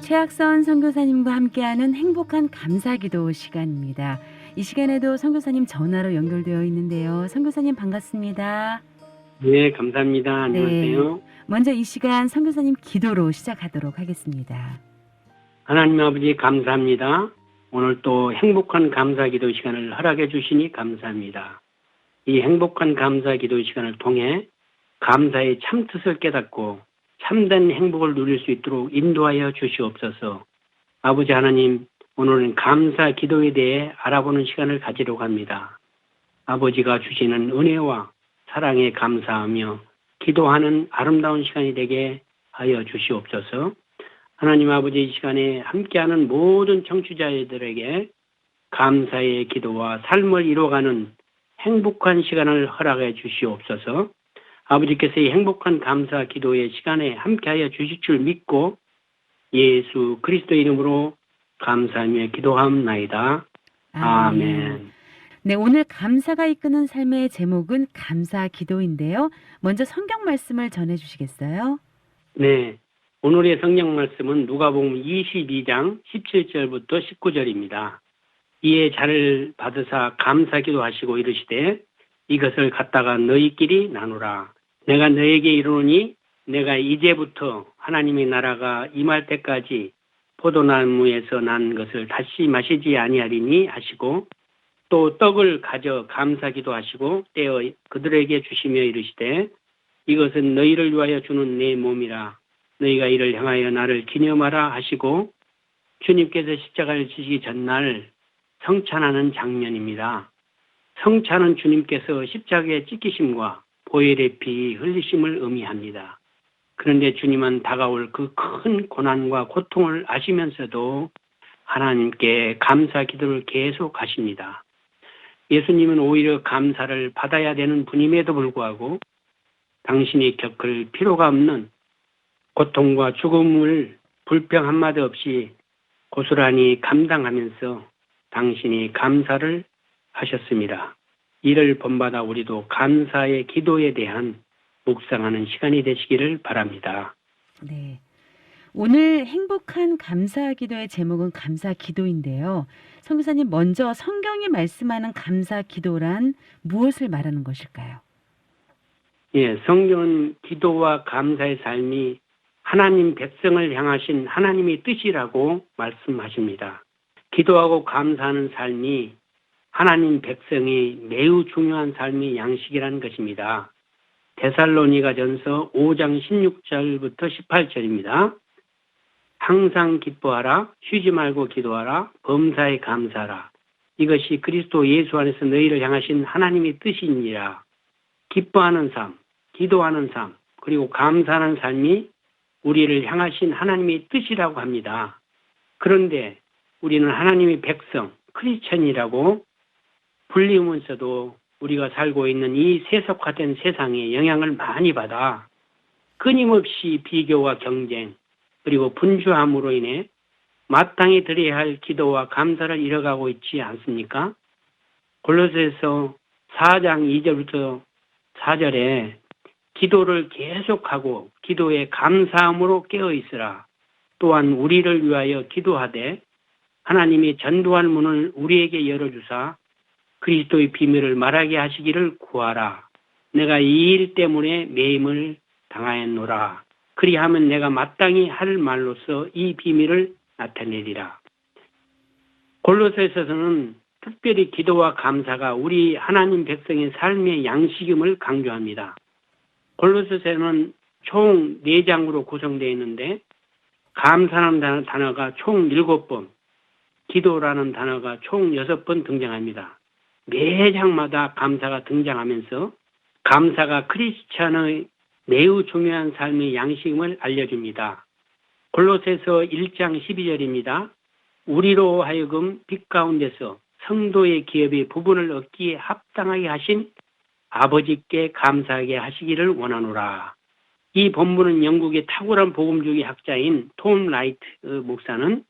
최학선 선교사님과 함께하는 행복한 감사기도 시간입니다. 이 시간에도 선교사님 전화로 연결되어 있는데요. 선교사님 반갑습니다. 네, 감사합니다. 네, 안녕하세요. 먼저 이 시간 선교사님 기도로 시작하도록 하겠습니다. 하나님 아버지 감사합니다. 오늘 또 행복한 감사 기도 시간을 허락해 주시니 감사합니다. 이 행복한 감사 기도 시간을 통해 감사의 참뜻을 깨닫고 참된 행복을 누릴 수 있도록 인도하여 주시옵소서. 아버지 하나님, 오늘은 감사 기도에 대해 알아보는 시간을 가지려고 합니다. 아버지가 주시는 은혜와 사랑에 감사하며 기도하는 아름다운 시간이 되게 하여 주시옵소서. 하나님 아버지 이 시간에 함께하는 모든 청취자들에게 감사의 기도와 삶을 이루어가는 행복한 시간을 허락해 주시옵소서. 아버지께서 이 행복한 감사 기도의 시간에 함께하여 주실 줄 믿고 예수 그리스도 이름으로 감사하며 기도하옵나이다. 아멘. 네, 오늘 감사가 이끄는 삶의 제목은 감사 기도인데요. 먼저 성경 말씀을 전해주시겠어요? 네, 오늘의 성경 말씀은 누가복음 22장 17절부터 19절입니다. 이에 잔을 받으사 감사기도 하시고 이르시되 이것을 갖다가 너희끼리 나누라. 내가 너에게 이르노니 내가 이제부터 하나님의 나라가 임할 때까지 포도나무에서 난 것을 다시 마시지 아니하리니 하시고 또 떡을 가져 감사기도 하시고 떼어 그들에게 주시며 이르시되 이것은 너희를 위하여 주는 내 몸이라. 너희가 이를 향하여 나를 기념하라 하시고 주님께서 십자가를 지시기 전날 성찬하는 장면입니다. 성찬은 주님께서 십자가에 찢기심과 보혈의 피 흘리심을 의미합니다. 그런데 주님은 다가올 그 큰 고난과 고통을 아시면서도 하나님께 감사 기도를 계속 하십니다. 예수님은 오히려 감사를 받아야 되는 분임에도 불구하고 당신이 겪을 필요가 없는 고통과 죽음을 불평 한마디 없이 고스란히 감당하면서 당신이 감사를 하셨습니다. 이를 본받아 우리도 감사의 기도에 대한 묵상하는 시간이 되시기를 바랍니다. 네. 오늘 행복한 감사 기도의 제목은 감사 기도인데요. 선교사님, 먼저 성경이 말씀하는 감사 기도란 무엇을 말하는 것일까요? 예, 성경은 기도와 감사의 삶이 하나님 백성을 향하신 하나님의 뜻이라고 말씀하십니다. 기도하고 감사하는 삶이 하나님 백성이 매우 중요한 삶의 양식이라는 것입니다. 데살로니가전서 5장 16절부터 18절입니다. 항상 기뻐하라, 쉬지 말고 기도하라, 범사에 감사하라. 이것이 그리스도 예수 안에서 너희를 향하신 하나님의 뜻이니라. 기뻐하는 삶, 기도하는 삶, 그리고 감사하는 삶이 우리를 향하신 하나님의 뜻이라고 합니다. 그런데 우리는 하나님의 백성, 크리스천이라고 불리우면서도 우리가 살고 있는 이 세속화된 세상에 영향을 많이 받아 끊임없이 비교와 경쟁 그리고 분주함으로 인해 마땅히 드려야 할 기도와 감사를 잃어가고 있지 않습니까? 골로새서 4장 2절부터 4절에 기도를 계속하고 기도에 감사함으로 깨어있으라. 또한 우리를 위하여 기도하되 하나님이 전도할 문을 우리에게 열어주사 그리스도의 비밀을 말하게 하시기를 구하라. 내가 이 일 때문에 매임을 당하였노라. 그리하면 내가 마땅히 할 말로서 이 비밀을 나타내리라. 골로새서는 특별히 기도와 감사가 우리 하나님 백성의 삶의 양식임을 강조합니다. 골로새서는 총 4장으로 구성되어 있는데 감사라는 단어가 총 7번, 기도라는 단어가 총 6번 등장합니다. 매 장마다 감사가 등장하면서 감사가 크리스찬의 매우 중요한 삶의 양식임을 알려줍니다. 골로새서 1장 12절입니다. 우리로 하여금 빛 가운데서 성도의 기업의 부분을 얻기에 합당하게 하신 아버지께 감사하게 하시기를 원하노라. 이 본문은 영국의 탁월한 복음주의 학자인 톰 라이트 목사는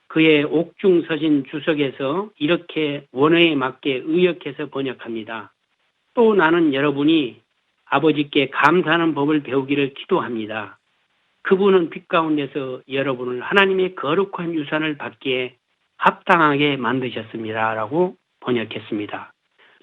그의 옥중서신 주석에서 이렇게 원어에 맞게 의역해서 번역합니다. 또 나는 여러분이 아버지께 감사하는 법을 배우기를 기도합니다. 그분은 빛 가운데서 여러분을 하나님의 거룩한 유산을 받기에 합당하게 만드셨습니다. 라고 번역했습니다.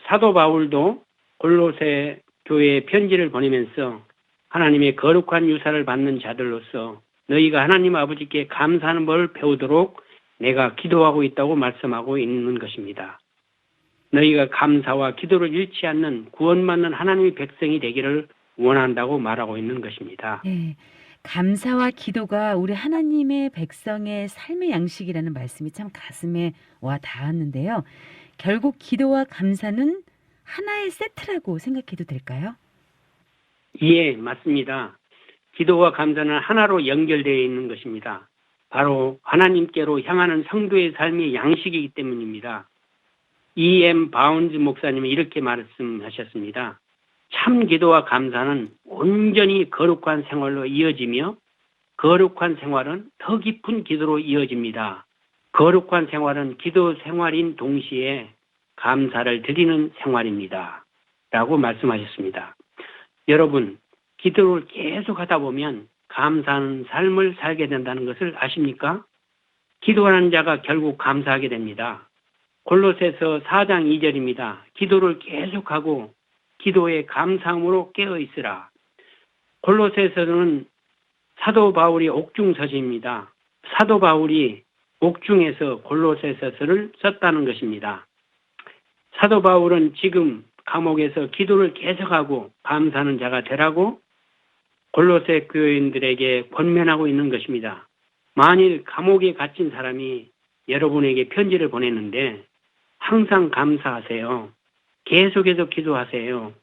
사도 바울도 골로새 교회에 편지를 보내면서 하나님의 거룩한 유산을 받는 자들로서 너희가 하나님 아버지께 감사하는 법을 배우도록 내가 기도하고 있다고 말씀하고 있는 것입니다. 너희가 감사와 기도를 잃지 않는 구원받는 하나님의 백성이 되기를 원한다고 말하고 있는 것입니다. 네. 감사와 기도가 우리 하나님의 백성의 삶의 양식이라는 말씀이 참 가슴에 와 닿았는데요. 결국 기도와 감사는 하나의 세트라고 생각해도 될까요? 예, 맞습니다. 기도와 감사는 하나로 연결되어 있는 것입니다. 바로 하나님께로 향하는 성도의 삶의 양식이기 때문입니다. E.M. 바운즈 목사님이 이렇게 말씀하셨습니다. 참 기도와 감사는 온전히 거룩한 생활로 이어지며 거룩한 생활은 더 깊은 기도로 이어집니다. 거룩한 생활은 기도 생활인 동시에 감사를 드리는 생활입니다. 라고 말씀하셨습니다. 여러분, 기도를 계속 하다 보면 감사하는 삶을 살게 된다는 것을 아십니까? 기도하는 자가 결국 감사하게 됩니다. 골로새서 4장 2절입니다. 기도를 계속하고 기도에 감사함으로 깨어 있으라. 골로새서는 사도 바울이 옥중서신입니다. 사도 바울이 옥중에서 골로새서를 썼다는 것입니다. 사도 바울은 지금 감옥에서 기도를 계속하고 감사하는 자가 되라고 골로새 교인들에게 권면하고 있는 것입니다. 만일 감옥에 갇힌 사람이 여러분에게 편지를 보냈는데 항상 감사하세요. 계속해서 기도하세요.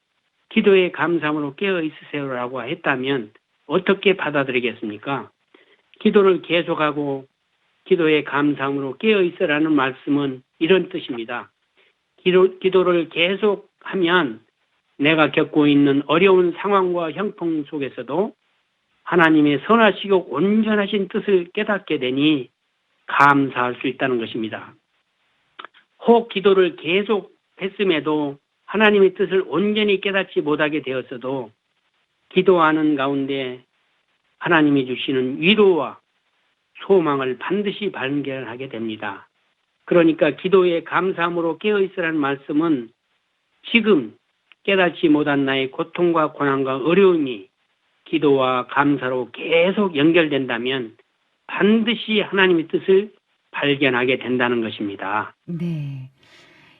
기도에 감사함으로 깨어 있으세요라고 했다면 어떻게 받아들이겠습니까? 기도를 계속하고 기도에 감사함으로 깨어 있으라는 말씀은 이런 뜻입니다. 기도를 계속하면 내가 겪고 있는 어려운 상황과 형통 속에서도 하나님의 선하시고 온전하신 뜻을 깨닫게 되니 감사할 수 있다는 것입니다. 혹 기도를 계속 했음에도 하나님의 뜻을 온전히 깨닫지 못하게 되었어도 기도하는 가운데 하나님이 주시는 위로와 소망을 반드시 발견하게 됩니다. 그러니까 기도에 감사함으로 깨어있으라는 말씀은 지금 깨닫지 못한 나의 고통과 고난과 어려움이 기도와 감사로 계속 연결된다면 반드시 하나님의 뜻을 발견하게 된다는 것입니다. 네.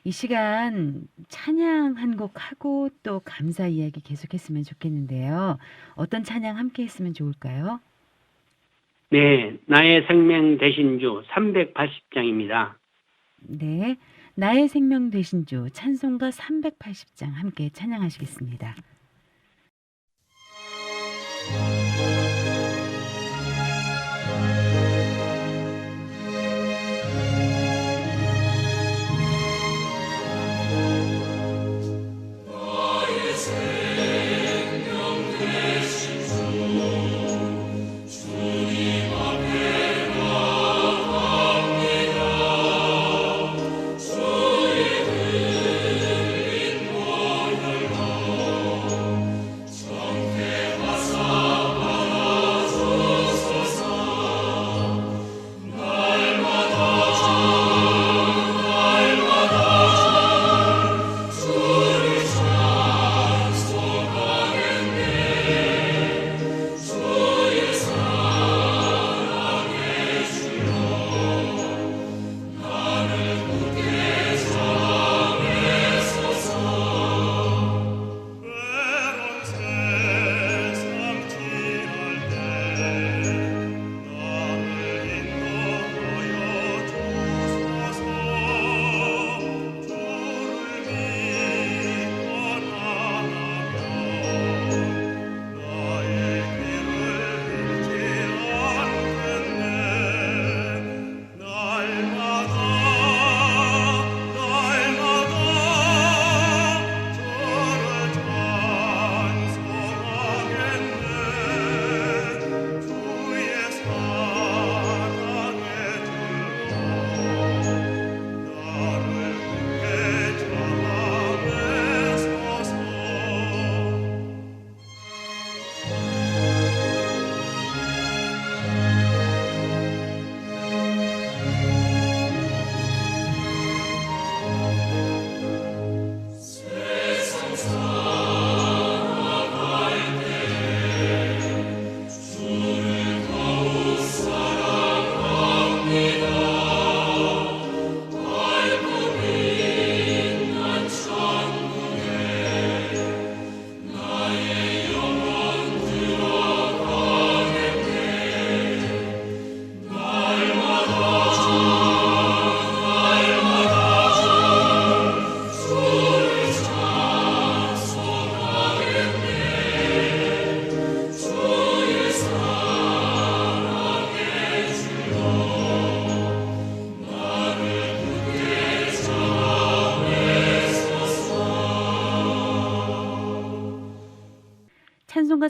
이 시간 찬양 한 곡 하고 또 감사 이야기 계속했으면 좋겠는데요. 어떤 찬양 함께 했으면 좋을까요? 네, 나의 생명 되신 주 380장입니다. 네. 나의 생명 되신 주 찬송가 380장 함께 찬양하시겠습니다.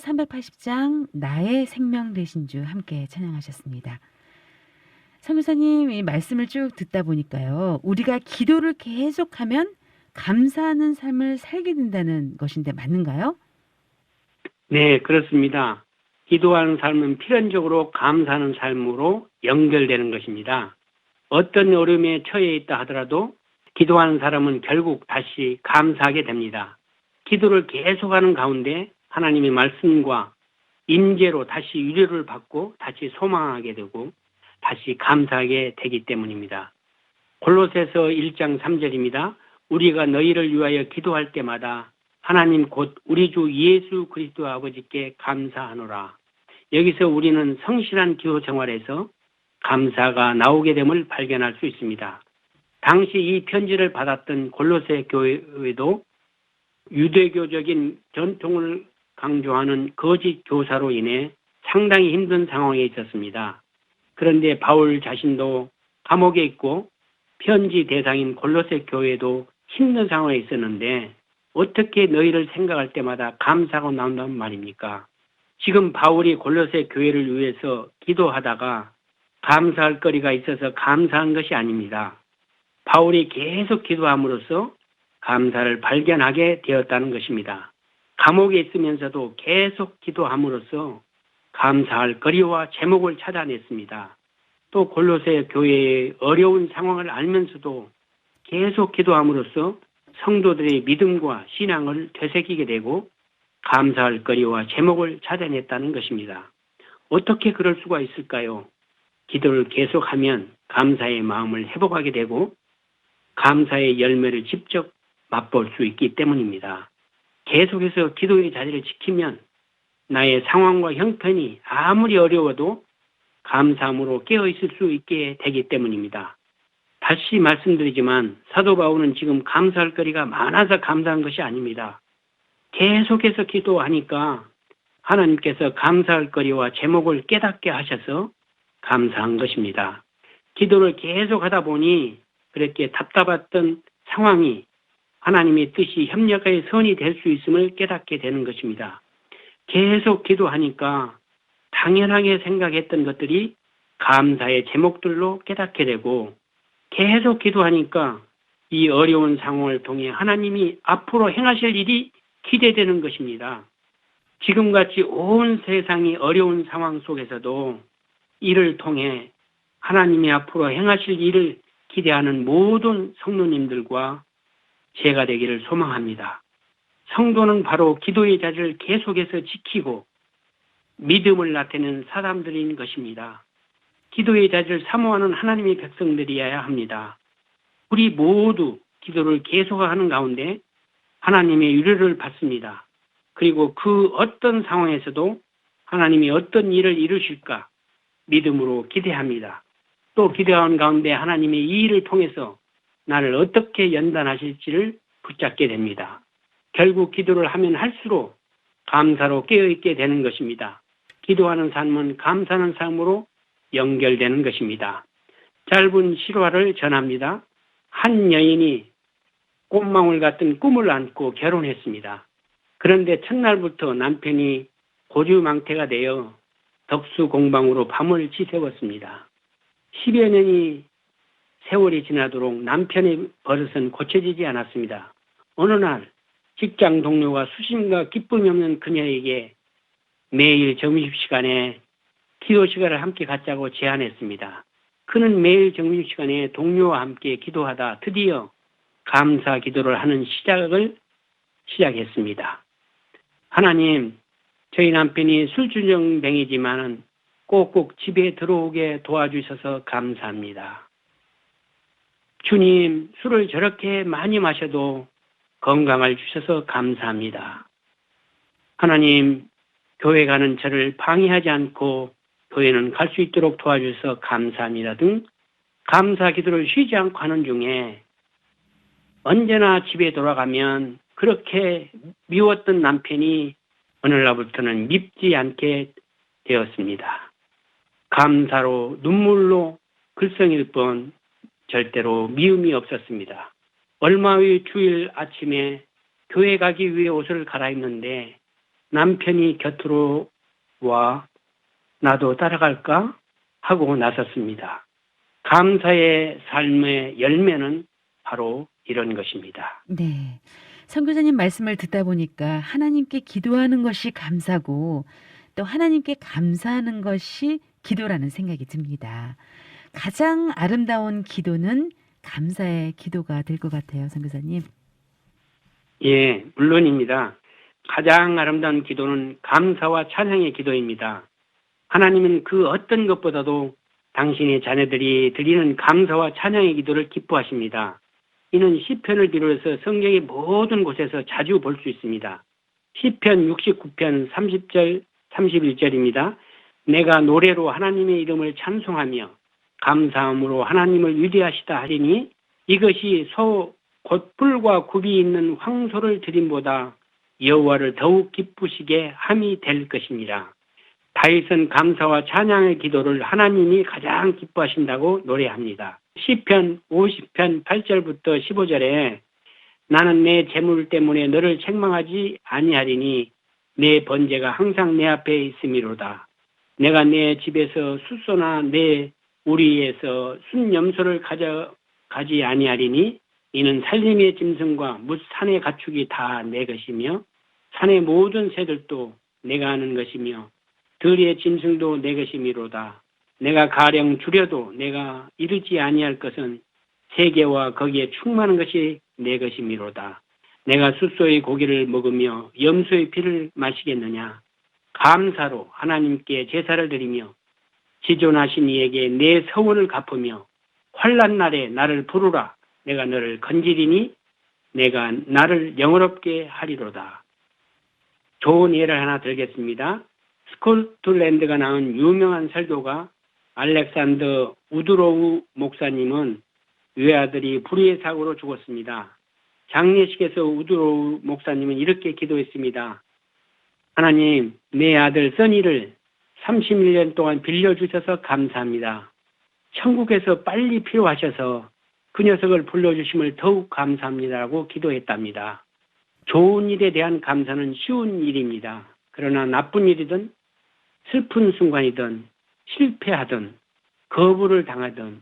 380장 나의 생명 되신 주 함께 찬양하셨습니다. 선교사님 이 말씀을 쭉 듣다 보니까요. 우리가 기도를 계속하면 감사하는 삶을 살게 된다는 것인데 맞는가요? 네, 그렇습니다. 기도하는 삶은 필연적으로 감사하는 삶으로 연결되는 것입니다. 어떤 어려움에 처해 있다 하더라도 기도하는 사람은 결국 다시 감사하게 됩니다. 기도를 계속하는 가운데 하나님의 말씀과 임재로 다시 위로를 받고 다시 소망하게 되고 다시 감사하게 되기 때문입니다. 골로새서 1장 3절입니다. 우리가 너희를 위하여 기도할 때마다 하나님 곧 우리 주 예수 그리스도 아버지께 감사하노라. 여기서 우리는 성실한 기도 생활에서 감사가 나오게 됨을 발견할 수 있습니다. 당시 이 편지를 받았던 골로새 교회도 유대교적인 전통을 강조하는 거짓 교사로 인해 상당히 힘든 상황에 있었습니다. 그런데 바울 자신도 감옥에 있고 편지 대상인 골로새 교회도 힘든 상황에 있었는데 어떻게 너희를 생각할 때마다 감사가 나온단 말입니까? 지금 바울이 골로새 교회를 위해서 기도하다가 감사할 거리가 있어서 감사한 것이 아닙니다. 바울이 계속 기도함으로써 감사를 발견하게 되었다는 것입니다. 감옥에 있으면서도 계속 기도함으로써 감사할 거리와 제목을 찾아냈습니다. 또 골로새 교회의 어려운 상황을 알면서도 계속 기도함으로써 성도들의 믿음과 신앙을 되새기게 되고 감사할 거리와 제목을 찾아냈다는 것입니다. 어떻게 그럴 수가 있을까요? 기도를 계속하면 감사의 마음을 회복하게 되고 감사의 열매를 직접 맛볼 수 있기 때문입니다. 계속해서 기도의 자리를 지키면 나의 상황과 형편이 아무리 어려워도 감사함으로 깨어있을 수 있게 되기 때문입니다. 다시 말씀드리지만 사도 바울은 지금 감사할 거리가 많아서 감사한 것이 아닙니다. 계속해서 기도하니까 하나님께서 감사할 거리와 제목을 깨닫게 하셔서 감사한 것입니다. 기도를 계속하다 보니 그렇게 답답했던 상황이 하나님의 뜻이 협력하여 선이 될 수 있음을 깨닫게 되는 것입니다. 계속 기도하니까 당연하게 생각했던 것들이 감사의 제목들로 깨닫게 되고 계속 기도하니까 이 어려운 상황을 통해 하나님이 앞으로 행하실 일이 기대되는 것입니다. 지금같이 온 세상이 어려운 상황 속에서도 이를 통해 하나님이 앞으로 행하실 일을 기대하는 모든 성도님들과 제가 되기를 소망합니다. 성도는 바로 기도의 자리를 계속해서 지키고 믿음을 나타내는 사람들인 것입니다. 기도의 자리를 사모하는 하나님의 백성들이어야 합니다. 우리 모두 기도를 계속하는 가운데 하나님의 위로를 받습니다. 그리고 그 어떤 상황에서도 하나님이 어떤 일을 이루실까 믿음으로 기대합니다. 또 기대하는 가운데 하나님의 이 일을 통해서 나를 어떻게 연단하실지를 붙잡게 됩니다. 결국 기도를 하면 할수록 감사로 깨어있게 되는 것입니다. 기도하는 삶은 감사하는 삶으로 연결되는 것입니다. 짧은 실화를 전합니다. 한 여인이 꽃망울 같은 꿈을 안고 결혼했습니다. 그런데 첫날부터 남편이 고주망태가 되어 덕수공방으로 밤을 지새웠습니다. 10여 년이 세월이 지나도록 남편의 버릇은 고쳐지지 않았습니다. 어느 날 직장 동료가 수심과 기쁨이 없는 그녀에게 매일 점심시간에 기도 시간을 함께 갖자고 제안했습니다. 그는 매일 점심시간에 동료와 함께 기도하다 드디어 감사 기도를 하는 시작했습니다. 하나님, 저희 남편이 술주정뱅이지만은 꼭꼭 집에 들어오게 도와주셔서 감사합니다. 주님, 술을 저렇게 많이 마셔도 건강을 주셔서 감사합니다. 하나님, 교회 가는 저를 방해하지 않고 교회는 갈 수 있도록 도와주셔서 감사합니다 등 감사 기도를 쉬지 않고 하는 중에 언제나 집에 돌아가면 그렇게 미웠던 남편이 어느 날부터는 밉지 않게 되었습니다. 감사로 눈물로 글썽일 뿐 절대로 미움이 없었습니다. 얼마 후 주일 아침에 교회 가기 위해 옷을 갈아입는데 남편이 곁으로 와 나도 따라갈까 하고 나섰습니다. 감사의 삶의 열매는 바로 이런 것입니다. 네. 선교사님 말씀을 듣다 보니까 하나님께 기도하는 것이 감사고 또 하나님께 감사하는 것이 기도라는 생각이 듭니다. 가장 아름다운 기도는 감사의 기도가 될 것 같아요, 선교사님. 예, 물론입니다. 가장 아름다운 기도는 감사와 찬양의 기도입니다. 하나님은 그 어떤 것보다도 당신의 자녀들이 드리는 감사와 찬양의 기도를 기뻐하십니다. 이는 시편을 비롯해서 성경의 모든 곳에서 자주 볼 수 있습니다. 시편 69편 30절 31절입니다. 내가 노래로 하나님의 이름을 찬송하며 감사함으로 하나님을 위대하시다 하리니 이것이 소 곧 뿔과 굽이 있는 황소를 드림보다 여호와를 더욱 기쁘시게 함이 될 것이니라. 다윗은 감사와 찬양의 기도를 하나님이 가장 기뻐하신다고 노래합니다. 시편 50편 8절부터 15절에 나는 내 재물 때문에 너를 책망하지 아니하리니 내 번제가 항상 내 앞에 있음이로다. 내가 내 집에서 숫소나 내 우리에서 순염소를 가져가지 아니하리니 이는 살림의 짐승과 뭇 산의 가축이 다 내 것이며 산의 모든 새들도 내가 하는 것이며 들의 짐승도 내 것이미로다. 내가 가령 줄여도 내가 이르지 아니할 것은 세계와 거기에 충만한 것이 내 것이미로다. 내가 숫소의 고기를 먹으며 염소의 피를 마시겠느냐. 감사로 하나님께 제사를 드리며 지존하신 이에게 내 서원을 갚으며 환난 날에 나를 부르라. 내가 너를 건지리니 내가 나를 영어롭게 하리로다. 좋은 예를 하나 들겠습니다. 스코틀랜드가 낳은 유명한 설교가 알렉산더 우드로우 목사님은 외아들이 불의의 사고로 죽었습니다. 장례식에서 우드로우 목사님은 이렇게 기도했습니다. 하나님, 내 아들 써니를 31년 동안 빌려주셔서 감사합니다. 천국에서 빨리 필요하셔서 그 녀석을 불러주심을 더욱 감사합니다라고 기도했답니다. 좋은 일에 대한 감사는 쉬운 일입니다. 그러나 나쁜 일이든 슬픈 순간이든 실패하든 거부를 당하든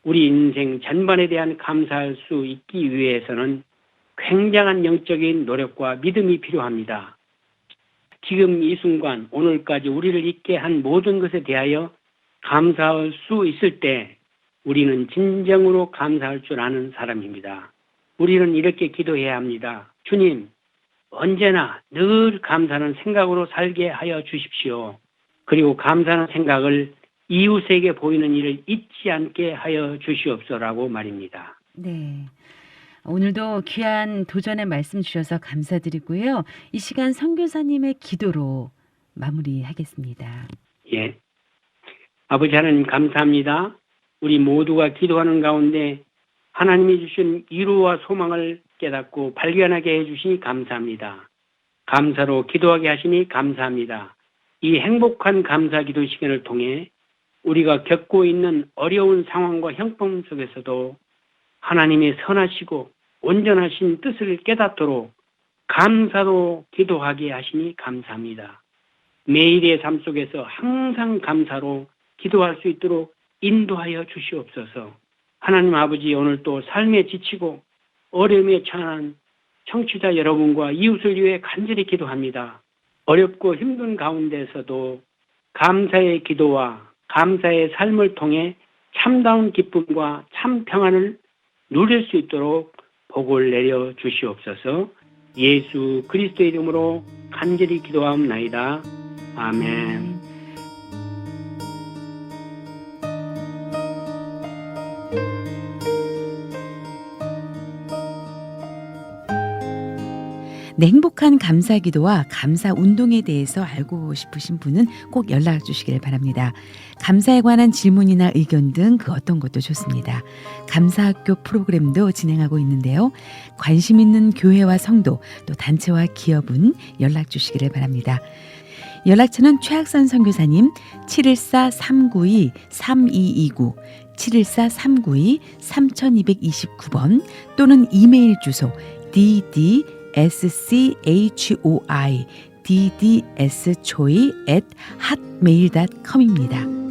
우리 인생 전반에 대한 감사할 수 있기 위해서는 굉장한 영적인 노력과 믿음이 필요합니다. 지금 이 순간 오늘까지 우리를 있게 한 모든 것에 대하여 감사할 수 있을 때 우리는 진정으로 감사할 줄 아는 사람입니다. 우리는 이렇게 기도해야 합니다. 주님, 언제나 늘 감사하는 생각으로 살게 하여 주십시오. 그리고 감사하는 생각을 이웃에게 보이는 일을 잊지 않게 하여 주시옵소서라고 말입니다. 네. 오늘도 귀한 도전의 말씀 주셔서 감사드리고요. 이 시간 선교사님의 기도로 마무리하겠습니다. 예. 아버지 하나님 감사합니다. 우리 모두가 기도하는 가운데 하나님이 주신 위로와 소망을 깨닫고 발견하게 해주시니 감사합니다. 감사로 기도하게 하시니 감사합니다. 이 행복한 감사 기도 시간을 통해 우리가 겪고 있는 어려운 상황과 형편 속에서도 하나님의 선하시고 온전하신 뜻을 깨닫도록 감사로 기도하게 하시니 감사합니다. 매일의 삶 속에서 항상 감사로 기도할 수 있도록 인도하여 주시옵소서. 하나님 아버지, 오늘 또 삶에 지치고 어려움에 처한 청취자 여러분과 이웃을 위해 간절히 기도합니다. 어렵고 힘든 가운데서도 감사의 기도와 감사의 삶을 통해 참다운 기쁨과 참 평안을 누릴 수 있도록 복을 내려 주시옵소서. 예수 그리스도의 이름으로 간절히 기도하옵나이다. 아멘. 네, 행복한 감사 기도와 감사 운동에 대해서 알고 싶으신 분은 꼭 연락 주시길 바랍니다. 감사에 관한 질문이나 의견 등 그 어떤 것도 좋습니다. 감사학교 프로그램도 진행하고 있는데요. 관심 있는 교회와 성도 또 단체와 기업은 연락 주시기를 바랍니다. 연락처는 최학선 선교사님 714-392-3229 714-392-3229번 또는 이메일 주소 ddschoi ddscho이@hotmail.com입니다.